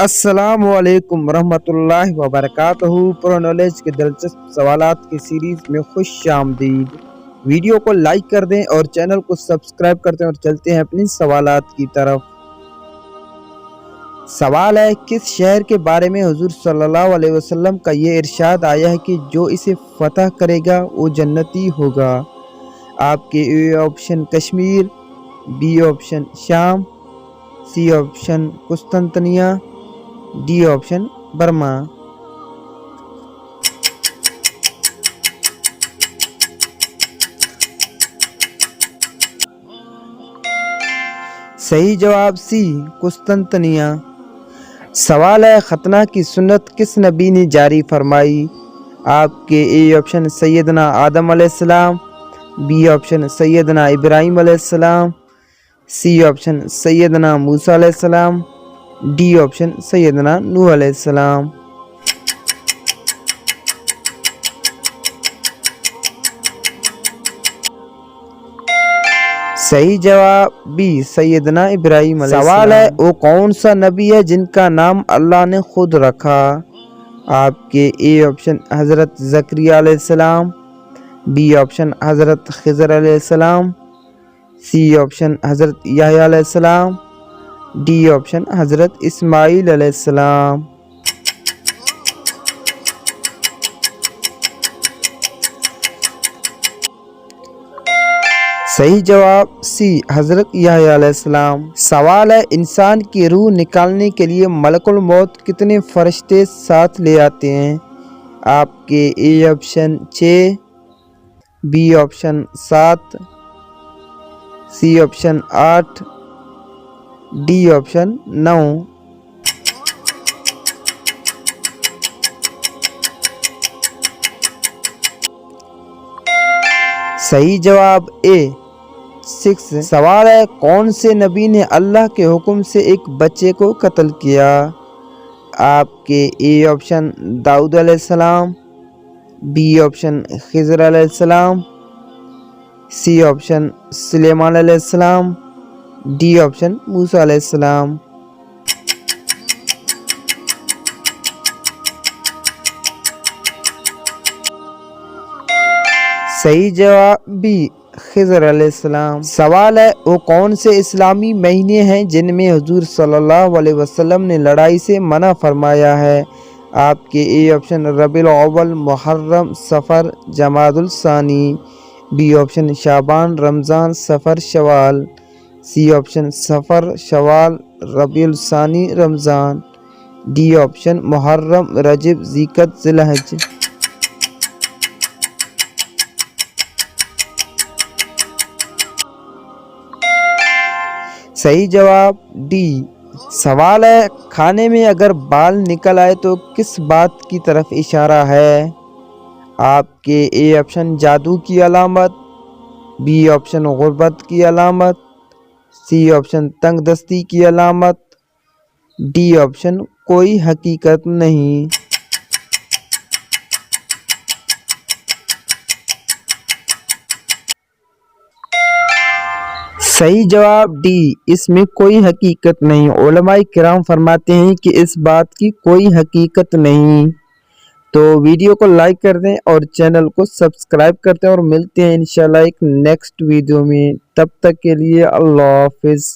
السلام علیکم ورحمۃ اللہ وبرکاتہ۔ پرو نالج کے دلچسپ سوالات کی سیریز میں خوش آمدید۔ ویڈیو کو لائک کر دیں اور چینل کو سبسکرائب کرتے ہیں اور چلتے ہیں اپنی سوالات کی طرف۔ سوال ہے، کس شہر کے بارے میں حضور صلی اللہ علیہ وسلم کا یہ ارشاد آیا ہے کہ جو اسے فتح کرے گا وہ جنتی ہوگا؟ آپ کے A option Kashmir, be option شام، سی آپشن قسطنطنیہ، ڈی آپشن برما۔ صحیح جواب سی قسطنطنیہ۔ سوال ہے، ختنہ کی سنت کس نبی نے جاری فرمائی؟ آپ کے اے آپشن سیدنا آدم علیہ السلام، بی آپشن سیدنا ابراہیم علیہ السلام، سی آپشن سیدنا موسیٰ علیہ السلام، ڈی آپشن سیدنا نوح علیہ السلام۔ صحیح جواب بی سیدنا ابراہیم علیہ السلام۔ سوال ہے، وہ کون سا نبی ہے جن کا نام اللہ نے خود رکھا؟ آپ کے اے آپشن حضرت زکریا علیہ السلام، بی آپشن حضرت خضر علیہ السلام، سی آپشن حضرت یحییٰ علیہ السلام، ڈی آپشن حضرت اسماعیل علیہ السلام۔ صحیح جواب سی حضرت یحییٰ علیہ السلام۔ سوال ہے، انسان کی روح نکالنے کے لیے ملک الموت کتنے فرشتے ساتھ لے آتے ہیں؟ آپ کے A option 6، B option 7، C option 8، D option 9۔ صحیح جواب اے 6۔ سوال ہے، کون سے نبی نے اللہ کے حکم سے ایک بچے کو قتل کیا؟ آپ کے اے آپشن داؤد علیہ السلام، بی آپشن خضر علیہ السلام، سی آپشن سلیمان علیہ السلام، ڈی آپشن موسیٰ علیہ السلام۔ صحیح جواب بی خضر علیہ السلام۔ سوال ہے، وہ کون سے اسلامی مہینے ہیں جن میں حضور صلی اللہ علیہ وسلم نے لڑائی سے منع فرمایا ہے؟ آپ کے اے آپشن ربیع الاول، محرم، صفر، جمادی الثانی، بی آپشن شعبان، رمضان، صفر، شوال، سی آپشن صفر، شوال، ربیع الثانی، رمضان، ڈی آپشن محرم، رجب، ذی الحجہ۔ صحیح جواب ڈی۔ سوال ہے، کھانے میں اگر بال نکل آئے تو کس بات کی طرف اشارہ ہے؟ آپ کے اے آپشن جادو کی علامت، بی آپشن غربت کی علامت، سی آپشن تنگ دستی کی علامت، ڈی آپشن کوئی حقیقت نہیں۔ صحیح جواب ڈی، اس میں کوئی حقیقت نہیں۔ علماء کرام فرماتے ہیں کہ اس بات کی کوئی حقیقت نہیں۔ تو ویڈیو کو لائک کر دیں اور چینل کو سبسکرائب کرتے ہیں اور ملتے ہیں انشاءاللہ ایک نیکسٹ ویڈیو میں۔ تب تک کے لیے اللہ حافظ۔